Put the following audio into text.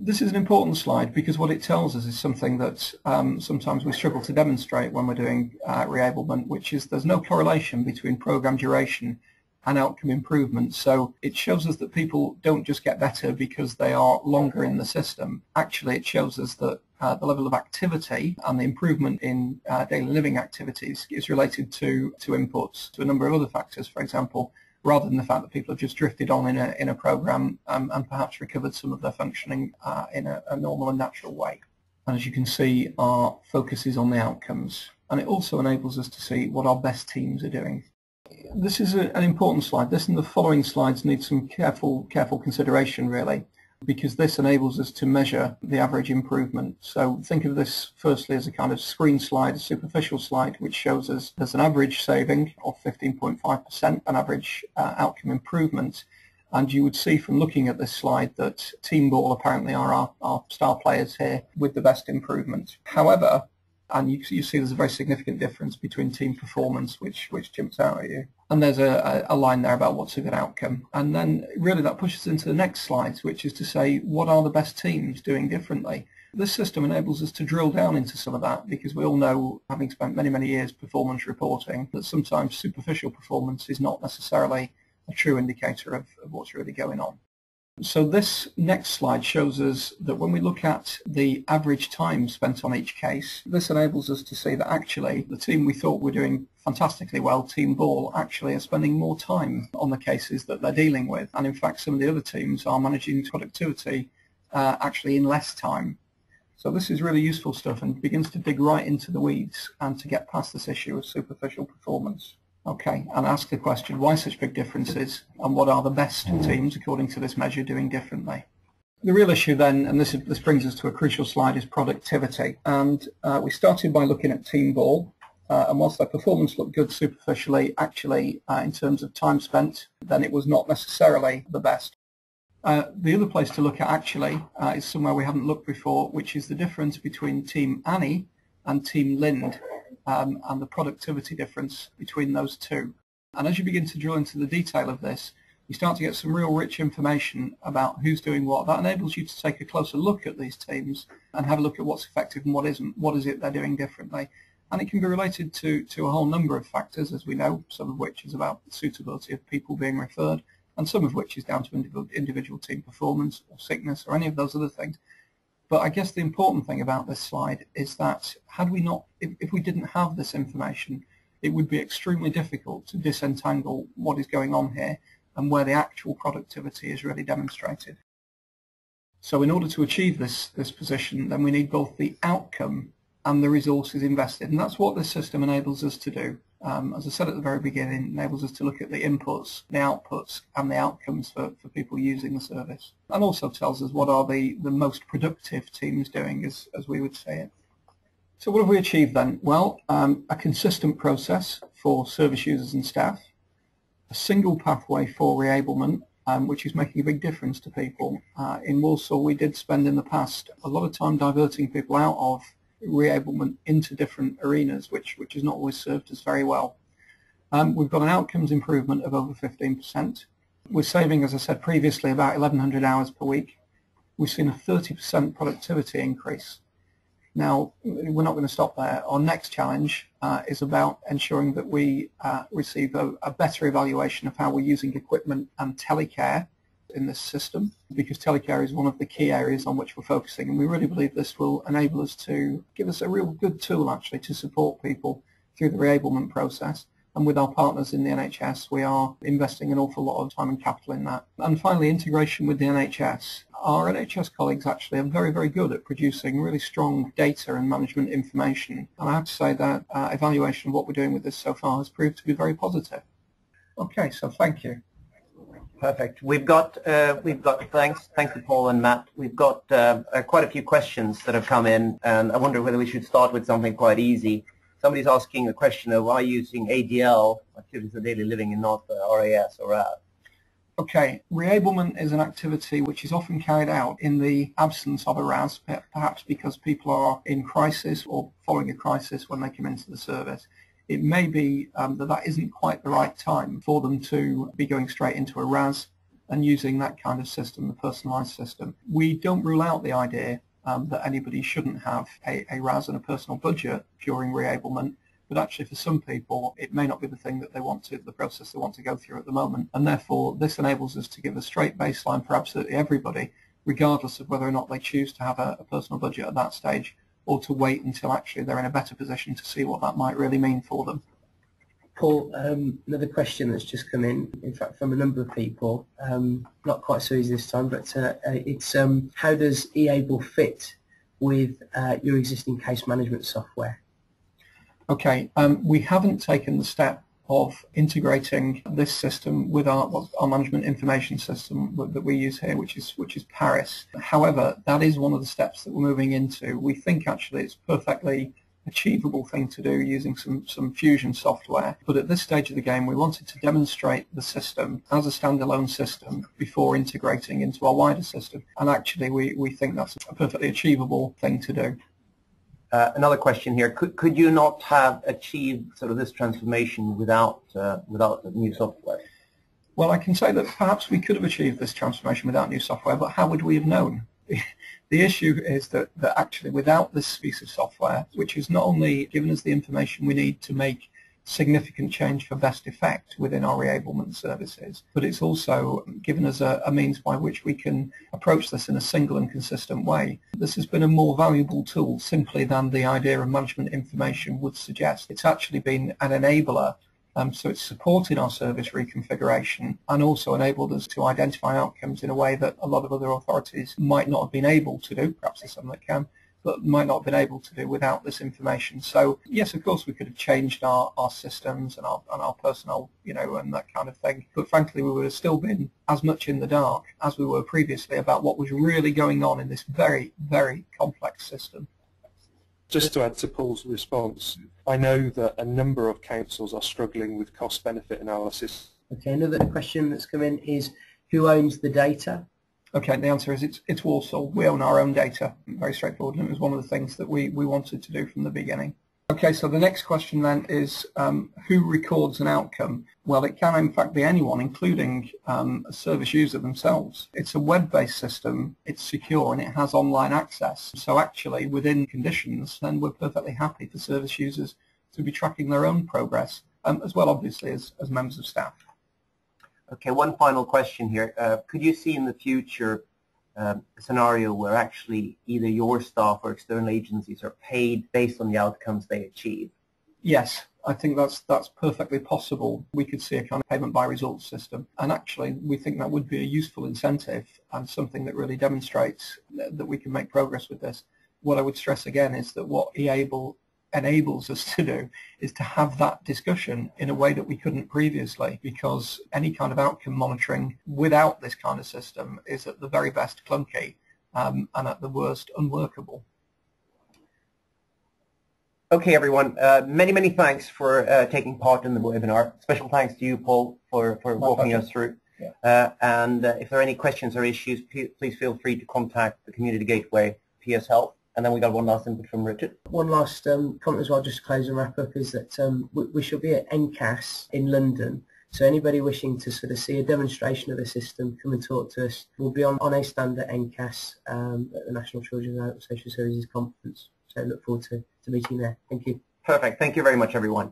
this is an important slide because what it tells us is something that sometimes we struggle to demonstrate when we're doing reablement, which is there's no correlation between program duration and outcome improvement. So it shows us that people don't just get better because they are longer in the system. Actually, it shows us that the level of activity and the improvement in daily living activities is related to inputs, to a number of other factors, for example, rather than the fact that people have just drifted on in a program and perhaps recovered some of their functioning in a normal and natural way. And as you can see, our focus is on the outcomes, and it also enables us to see what our best teams are doing. This is an important slide. This and the following slides need some careful consideration, really, because this enables us to measure the average improvement. So think of this firstly as a kind of screen slide, a superficial slide, which shows us there's an average saving of 15.5%, an average outcome improvement. And you would see from looking at this slide that team ball apparently are our star players here with the best improvement. However, and you see there's a very significant difference between team performance, which jumps out at you. And there's a line there about what's a good outcome. And then really that pushes into the next slides, which is to say, what are the best teams doing differently? This system enables us to drill down into some of that, because we all know, having spent many years performance reporting, that sometimes superficial performance is not necessarily a true indicator of what's really going on. So this next slide shows us that when we look at the average time spent on each case, this enables us to see that actually the team we thought were doing fantastically well, team ball, actually are spending more time on the cases that they're dealing with. And in fact, some of the other teams are managing productivity actually in less time. So this is really useful stuff and begins to dig right into the weeds and to get past this issue of superficial performance. Okay, and ask the question, why such big differences, and what are the best teams, according to this measure, doing differently? The real issue then, and this brings us to a crucial slide, is productivity. And we started by looking at team ball, and whilst their performance looked good superficially, actually, in terms of time spent, then it was not necessarily the best. The other place to look at, actually, is somewhere we haven't looked before, which is the difference between Team Annie and Team Lind. And the productivity difference between those two. And as you begin to drill into the detail of this, you start to get some real rich information about who's doing what. That enables you to take a closer look at these teams and have a look at what's effective and what isn't. What is it they're doing differently? And it can be related to a whole number of factors, as we know, some of which is about the suitability of people being referred, and some of which is down to individual team performance or sickness or any of those other things. But I guess the important thing about this slide is that if we didn't have this information, it would be extremely difficult to disentangle what is going on here and where the actual productivity is really demonstrated. So in order to achieve this position, then we need both the outcome and the resources invested. And that's what this system enables us to do. As I said at the very beginning, enables us to look at the inputs, the outputs, and the outcomes for people using the service. And also tells us what are the most productive teams doing, as we would say it. So what have we achieved then? Well, a consistent process for service users and staff, a single pathway for reablement, which is making a big difference to people. In Walsall, we did spend in the past a lot of time diverting people out of reablement into different arenas, which has not always served us very well. We've got an outcomes improvement of over 15%. We're saving, as I said previously, about 1,100 hours per week. We've seen a 30% productivity increase. Now, we're not going to stop there. Our next challenge is about ensuring that we receive a better evaluation of how we're using equipment and telecare in this system, because telecare is one of the key areas on which we're focusing, and we really believe this will enable us to give us a real good tool actually to support people through the reablement process. And with our partners in the NHS, we are investing an awful lot of time and capital in that. And finally, integration with the NHS. Our NHS colleagues actually are very good at producing really strong data and management information, and I have to say that evaluation of what we're doing with this so far has proved to be very positive. Okay, so thank you. Perfect. We've got thanks to Paul and Matt. We've got quite a few questions that have come in, and I wonder whether we should start with something quite easy. Somebody's asking a question of why using ADL, activities of daily living, and not RAS or RAB. Okay, reablement is an activity which is often carried out in the absence of a RAS, perhaps because people are in crisis or following a crisis when they come into the service. It may be that isn't quite the right time for them to be going straight into a RAS, and using that kind of system, the personalised system. We don't rule out the idea that anybody shouldn't have a RAS and a personal budget during reablement, but actually for some people it may not be the thing that they want to, the process they want to go through at the moment, and therefore this enables us to give a straight baseline for absolutely everybody, regardless of whether or not they choose to have a personal budget at that stage, or to wait until actually they're in a better position to see what that might really mean for them. Paul, another question that's just come in fact from a number of people, not quite so easy this time, but it's how does Reablement fit with your existing case management software? Okay, we haven't taken the step of integrating this system with our management information system that we use here, which is Paris. However, that is one of the steps that we're moving into. We think actually it's a perfectly achievable thing to do using some Fusion software, but at this stage of the game we wanted to demonstrate the system as a standalone system before integrating into our wider system, and actually we think that's a perfectly achievable thing to do. Another question here. Could you not have achieved sort of this transformation without the new software? Well, I can say that perhaps we could have achieved this transformation without new software, but how would we have known? The issue is that actually without this piece of software, which has not only given us the information we need to make significant change for best effect within our Reablement services, but it's also given us a means by which we can approach this in a single and consistent way. This has been a more valuable tool simply than the idea of management information would suggest. It's actually been an enabler, so it's supported our service reconfiguration and also enabled us to identify outcomes in a way that a lot of other authorities might not have been able to do. Perhaps there's some that can, but might not have been able to do without this information. So yes, of course we could have changed our systems and our personnel, and that kind of thing, but frankly we would have still been as much in the dark as we were previously about what was really going on in this very, very complex system. Just to add to Paul's response, I know that a number of councils are struggling with cost-benefit analysis. Okay, another question that's come in is, who owns the data? Okay, the answer is it's Walsall. We own our own data. Very straightforward, and it was one of the things that we wanted to do from the beginning. Okay, so the next question then is who records an outcome? Well, it can in fact be anyone, including a service user themselves. It's a web-based system, it's secure, and it has online access. So actually, within conditions, then we're perfectly happy for service users to be tracking their own progress, as well obviously as members of staff. Okay, one final question here. Could you see in the future a scenario where actually either your staff or external agencies are paid based on the outcomes they achieve? Yes, I think that's perfectly possible. We could see a kind of payment by results system, and actually we think that would be a useful incentive and something that really demonstrates that we can make progress with this. What I would stress again is that what Reablement enables us to do is to have that discussion in a way that we couldn't previously, because any kind of outcome monitoring without this kind of system is at the very best clunky and at the worst unworkable. Okay, everyone. Many thanks for taking part in the webinar. Special thanks to you, Paul, for walking us through. Yeah. And if there are any questions or issues, please feel free to contact the Community Gateway, psHEALTH. And then we got one last input from Richard. One last comment as well, just to close and wrap up, is that we shall be at NCAS in London. So anybody wishing to sort of see a demonstration of the system, come and talk to us. We'll be on a stand at NCAS at the National Children's and Adult Social Services Conference. So look forward to meeting there. Thank you. Perfect. Thank you very much, everyone.